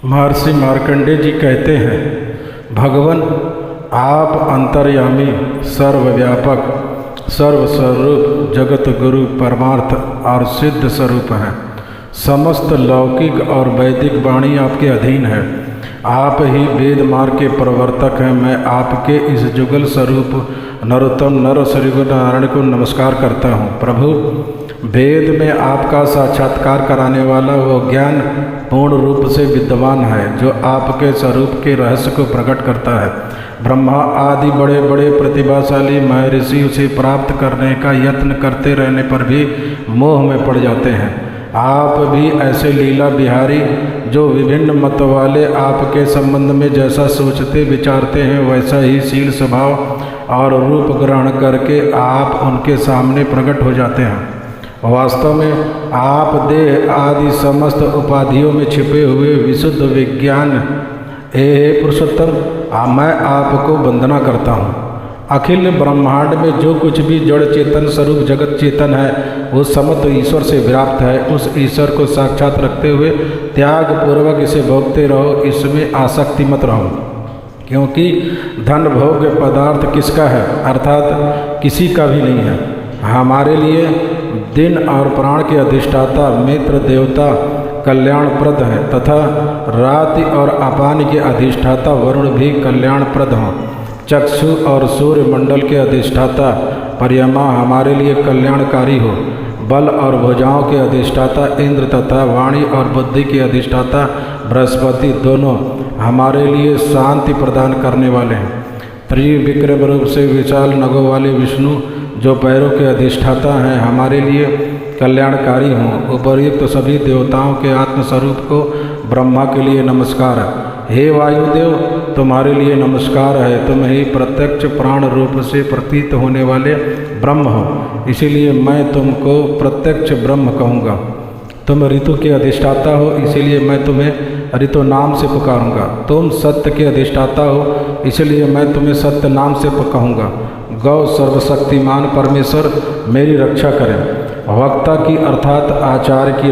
महर्षि मार्कंडेय जी कहते हैं, भगवान आप अंतर्यामी, सर्वव्यापक, सर्वस्वरूप, जगत गुरु, परमार्थ और सिद्ध स्वरूप हैं। समस्त लौकिक और वैदिक वाणी आपके अधीन है। आप ही वेद मार्ग के प्रवर्तक हैं। मैं आपके इस जुगल स्वरूप नरोत्तम नर श्री गुरु नारायण को नमस्कार करता हूँ। प्रभु, वेद में आपका साक्षात्कार कराने वाला वो ज्ञान पूर्ण रूप से विद्वान है जो आपके स्वरूप के रहस्य को प्रकट करता है। ब्रह्मा आदि बड़े बड़े प्रतिभाशाली महर्षि उसे प्राप्त करने का यत्न करते रहने पर भी मोह में पड़ जाते हैं। आप भी ऐसे लीला बिहारी जो विभिन्न मत वाले आपके संबंध में जैसा सोचते विचारते हैं वैसा ही शील स्वभाव और रूप ग्रहण करके आप उनके सामने प्रकट हो जाते हैं। वास्तव में आप देह आदि समस्त उपाधियों में छिपे हुए विशुद्ध विज्ञान हे पुरुषोत्तम, मैं आपको वंदना करता हूँ। अखिल ब्रह्मांड में जो कुछ भी जड़ चेतन स्वरूप जगत चेतन है वो समस्त ईश्वर से व्याप्त है। उस ईश्वर को साक्षात रखते हुए त्याग पूर्वक इसे भोगते रहो, इसमें आसक्ति मत रहो। क्योंकि धन भोग्य पदार्थ किसका है, अर्थात किसी का भी नहीं है। हमारे लिए दिन और प्राण के अधिष्ठाता मित्र देवता कल्याणप्रद है तथा रात्रि और अपान के अधिष्ठाता वरुण भी कल्याणप्रद हों। चक्षु और सूर्य मंडल के अधिष्ठाता परियमा हमारे लिए कल्याणकारी हो। बल और भुजाओं के अधिष्ठाता इंद्र तथा वाणी और बुद्धि के अधिष्ठाता बृहस्पति दोनों हमारे लिए शांति प्रदान करने वाले हैं। त्रिविक्रम रूप से विशाल नगों वाले विष्णु जो पैरों के अधिष्ठाता हैं हमारे लिए कल्याणकारी हों। उपर्युक्त सभी देवताओं के आत्मस्वरूप को ब्रह्मा के लिए नमस्कार है। हे वायुदेव, तुम्हारे लिए नमस्कार है। तुम ही प्रत्यक्ष प्राण रूप से प्रतीत होने वाले ब्रह्म हो, इसीलिए मैं तुमको प्रत्यक्ष ब्रह्म कहूँगा। तुम ऋतु के अधिष्ठाता हो, इसीलिए मैं तुम्हें ऋतु नाम से पुकारूंगा। तुम सत्य के अधिष्ठाता हो, इसलिए मैं तुम्हें सत्य नाम से कहूँगा। गौ सर्वशक्तिमान परमेश्वर मेरी रक्षा करें। वक्ता की अर्थात आचार्य की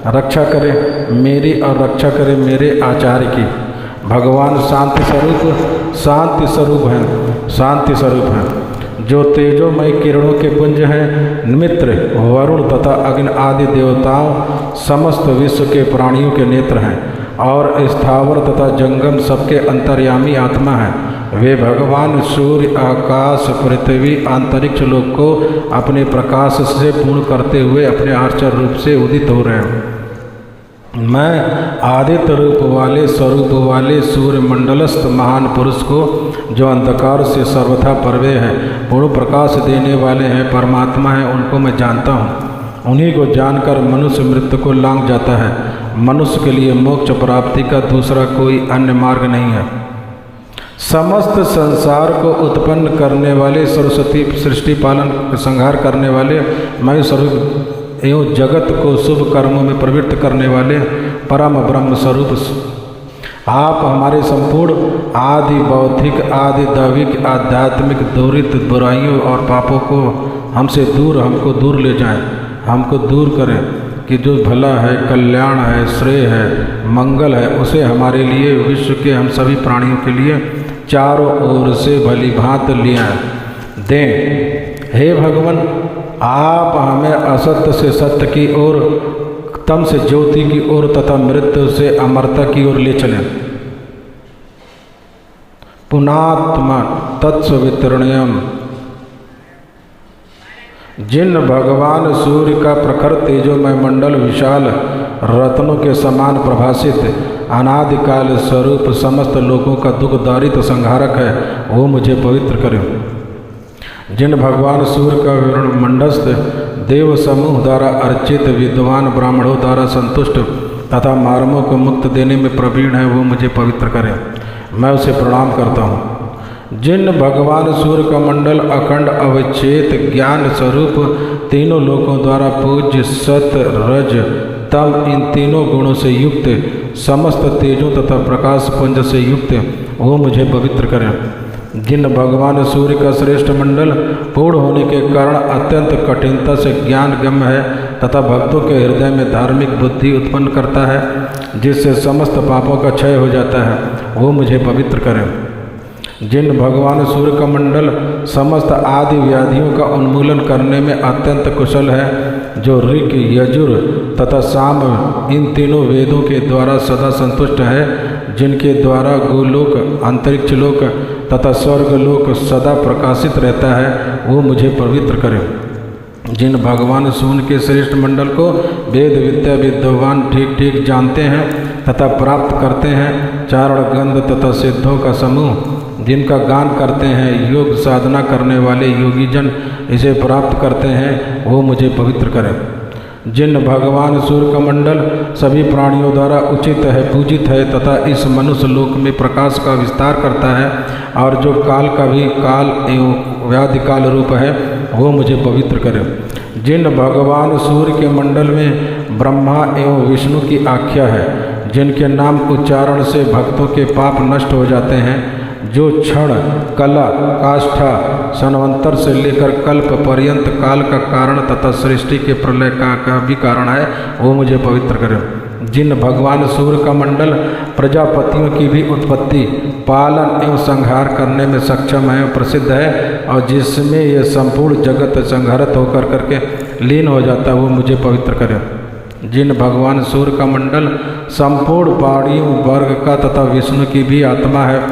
रक्षा करें मेरी और रक्षा करें मेरे आचार्य की। भगवान शांति स्वरूप हैं जो तेजोमय किरणों के पुंज हैं। मित्र वरुण तथा अग्नि आदि देवताओं समस्त विश्व के प्राणियों के नेत्र हैं और स्थावर तथा जंगम सबके अंतर्यामी आत्मा हैं। वे भगवान सूर्य, आकाश, पृथ्वी, अंतरिक्ष लोक को अपने प्रकाश से पूर्ण करते हुए अपने आश्चर्य रूप से उदित हो रहे हैं। मैं आदित्य रूप वाले स्वरूप वाले सूर्य मंडलस्थ महान पुरुष को जो अंधकार से सर्वथा परवे है, पूर्ण प्रकाश देने वाले हैं, परमात्मा है, उनको मैं जानता हूँ। उन्हीं को जानकर मनुष्य मृत्यु को लांघ जाता है। मनुष्य के लिए मोक्ष प्राप्ति का दूसरा कोई अन्य मार्ग नहीं है। समस्त संसार को उत्पन्न करने वाले सरस्वती, सृष्टि पालन संहार करने वाले मैं स्वरूप एवं जगत को शुभ कर्मों में प्रवृत्त करने वाले परम ब्रह्म स्वरूप आप हमारे संपूर्ण आदि बौद्धिक, आदि दैविक, आध्यात्मिक दूरित बुराइयों और पापों को हमको दूर ले जाएं, हमको दूर करें कि जो भला है, कल्याण है, श्रेय है, मंगल है, उसे हमारे लिए, विश्व के हम सभी प्राणियों के लिए चारों ओर से भली भांति लिया दें। हे भगवान, आप हमें असत्य से सत्य की ओर, तम से ज्योति की ओर तथा मृत्यु से अमरता की ओर ले चलें। पुनात्मा तत्सवितरणयम, जिन भगवान सूर्य का प्रखर तेजोमय मंडल विशाल रत्नों के समान प्रभासित अनादिकाल स्वरूप समस्त लोगों का दुख दारिद्र संहारक है, वो मुझे पवित्र करे। जिन भगवान सूर्य का मंडस्थ देव समूह द्वारा अर्चित विद्वान ब्राह्मणों द्वारा संतुष्ट तथा मार्मों को मुक्त देने में प्रवीण है, वो मुझे पवित्र करे। मैं उसे प्रणाम करता हूँ। जिन भगवान सूर्य का मंडल अखंड अवच्छेद ज्ञान स्वरूप तीनों लोकों द्वारा पूज्य सत रज तम, इन तीनों गुणों से युक्त समस्त तेजों तथा प्रकाश पुंज से युक्त वो मुझे पवित्र करें। जिन भगवान सूर्य का श्रेष्ठ मंडल पूर्ण होने के कारण अत्यंत कठिनता से ज्ञान गम्य है तथा भक्तों के हृदय में धार्मिक बुद्धि उत्पन्न करता है, जिससे समस्त पापों का क्षय हो जाता है, वो मुझे पवित्र करें। जिन भगवान सूर्य का मंडल समस्त आदि व्याधियों का उन्मूलन करने में अत्यंत कुशल है, जो ऋग, यजुर तथा साम इन तीनों वेदों के द्वारा सदा संतुष्ट है, जिनके द्वारा गोलोक, अंतरिक्ष लोक तथा स्वर्ग लोक सदा प्रकाशित रहता है, वो मुझे पवित्र करे। जिन भगवान सूर्य के श्रेष्ठ मंडल को वेद विद्या विद्वान ठीक ठीक जानते हैं तथा प्राप्त करते हैं, चारण गंध तथा सिद्धों का समूह जिनका गान करते हैं, योग साधना करने वाले योगी जन इसे प्राप्त करते हैं, वो मुझे पवित्र करें। जिन भगवान सूर्य का मंडल सभी प्राणियों द्वारा उचित है, पूजित है तथा इस मनुष्य लोक में प्रकाश का विस्तार करता है और जो काल का भी काल एवं व्याधि काल रूप है, वो मुझे पवित्र करे। जिन भगवान सूर्य के मंडल में ब्रह्मा एवं विष्णु की आख्या है, जिनके नाम उच्चारण से भक्तों के पाप नष्ट हो जाते हैं, जो क्षण, कला, काष्ठा, सन्वंतर से लेकर कल्प पर्यंत काल का कारण तथा सृष्टि के प्रलय का भी कारण है, वो मुझे पवित्र करे। जिन भगवान सूर्य का मंडल प्रजापतियों की भी उत्पत्ति, पालन एवं संहार करने में सक्षम है, प्रसिद्ध है और जिसमें यह संपूर्ण जगत संहारित होकर करके लीन हो जाता है, वो मुझे पवित्र करे। जिन भगवान सूर्य का मंडल संपूर्ण प्राणियों वर्ग का तथा विष्णु की भी आत्मा है,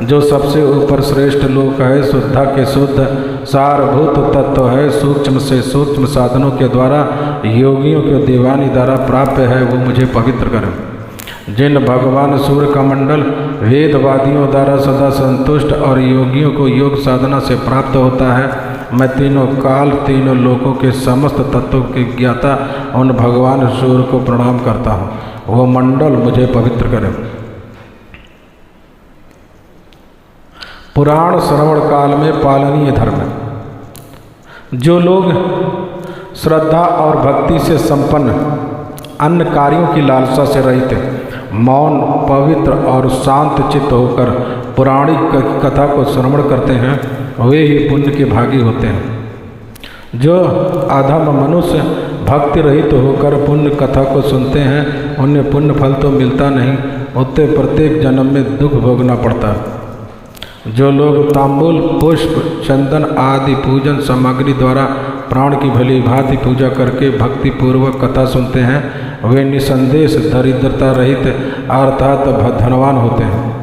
जो सबसे ऊपर श्रेष्ठ लोक है, शुद्धा के शुद्ध सारभूत तत्व है, सूक्ष्म से सूक्ष्म साधनों के द्वारा योगियों के दीवानी द्वारा प्राप्त है, वो मुझे पवित्र करें। जिन भगवान सूर्य का मंडल वेदवादियों द्वारा सदा संतुष्ट और योगियों को योग साधना से प्राप्त होता है, मैं तीनों काल, तीनों लोकों के समस्त तत्वों के ज्ञाता उन भगवान सूर्य को प्रणाम करता हूँ, वो मंडल मुझे पवित्र करें। पुराण श्रवण काल में पालनीय धर्म। जो लोग श्रद्धा और भक्ति से संपन्न, अन्य कार्यों की लालसा से रहित, मौन, पवित्र और शांत चित्त होकर पौराणिक कथा को श्रवण करते हैं, वे ही पुण्य के भागी होते हैं। जो अधम मनुष्य भक्ति रहित होकर पुण्य कथा को सुनते हैं, उन्हें पुण्य फल तो मिलता नहीं, उतने प्रत्येक जन्म में दुख भोगना पड़ता है। जो लोग तांबूल, पुष्प, चंदन आदि पूजन सामग्री द्वारा प्राण की भली भांति पूजा करके भक्ति पूर्वक कथा सुनते हैं, वे निसंदेश दरिद्रता रहित अर्थात धनवान होते हैं।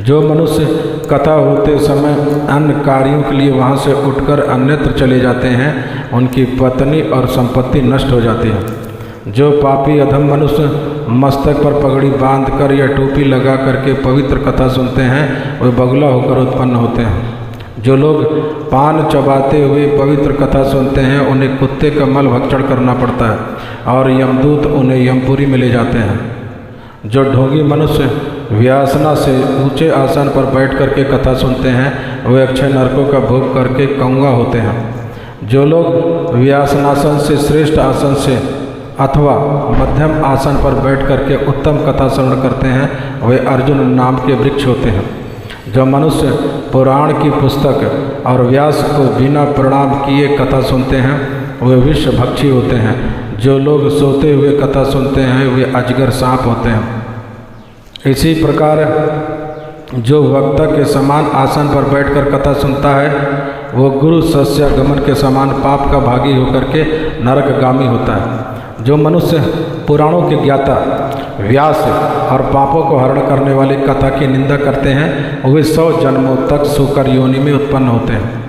जो मनुष्य कथा होते समय अन्य कार्यों के लिए वहाँ से उठकर अन्यत्र चले जाते हैं, उनकी पत्नी और संपत्ति नष्ट हो जाती है। जो पापी अधम मनुष्य मस्तक पर पगड़ी बांधकर या टोपी लगा करके पवित्र कथा सुनते हैं, वे बगुला होकर उत्पन्न होते हैं। जो लोग पान चबाते हुए पवित्र कथा सुनते हैं, उन्हें कुत्ते का मल भक्षण करना पड़ता है और यमदूत उन्हें यमपुरी में ले जाते हैं। जो ढोंगी मनुष्य व्यासना से ऊंचे आसन पर बैठ करके कथा सुनते हैं, वे अक्षय नरकों का भोग करके कौवा होते हैं। जो लोग व्यासनासन से श्रेष्ठ आसन से अथवा मध्यम आसन पर बैठ करके उत्तम कथा श्रवण करते हैं, वे अर्जुन नाम के वृक्ष होते हैं। जो मनुष्य पुराण की पुस्तक और व्यास को बिना प्रणाम किए कथा सुनते हैं, वे विश्व भक्षी होते हैं। जो लोग सोते हुए कथा सुनते हैं, वे अजगर सांप होते हैं। इसी प्रकार जो वक्ता के समान आसन पर बैठकर कथा सुनता है, वो गुरु सस्यागमन के समान पाप का भागी होकर के नरकगामी होता है। जो मनुष्य पुराणों के ज्ञाता व्यास और पापों को हरण करने वाली कथा की निंदा करते हैं, वे 100 जन्मों तक सूकर योनि में उत्पन्न होते हैं।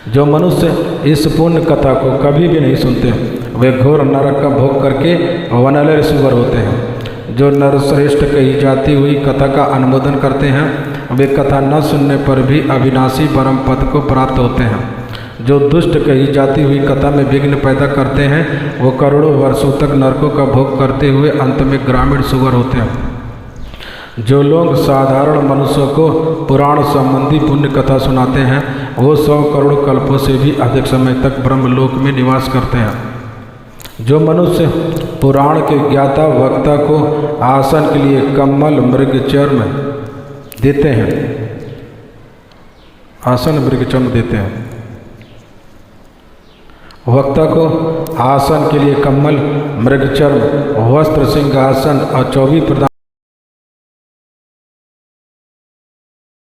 जो मनुष्य इस पुण्य कथा को कभी भी नहीं सुनते, वे घोर नरक का भोग करके वनलय सुअर होते हैं। जो नरश्रेष्ठ कही जाती हुई कथा का अनुमोदन करते हैं, वे कथा न सुनने पर भी अविनाशी परम पद को प्राप्त होते हैं। जो दुष्ट कही जाती हुई कथा में विघ्न पैदा करते हैं, वो करोड़ों वर्षों तक नरकों का भोग करते हुए अंत में ग्रामीण सुअर होते हैं। जो लोग साधारण मनुष्यों को पुराण संबंधी पुण्य कथा सुनाते हैं, वो 100 करोड़ कल्पों से भी अधिक समय तक ब्रह्मलोक में निवास करते हैं। जो मनुष्य पुराण के ज्ञाता वक्ता को आसन के लिए कमल, मृग चर्म देते हैं, आसन मृगचर्म देते हैं। वक्ता को आसन के लिए कम्बल, मृगचर्म, वस्त्र, सिंहासन और चौबी प्रदान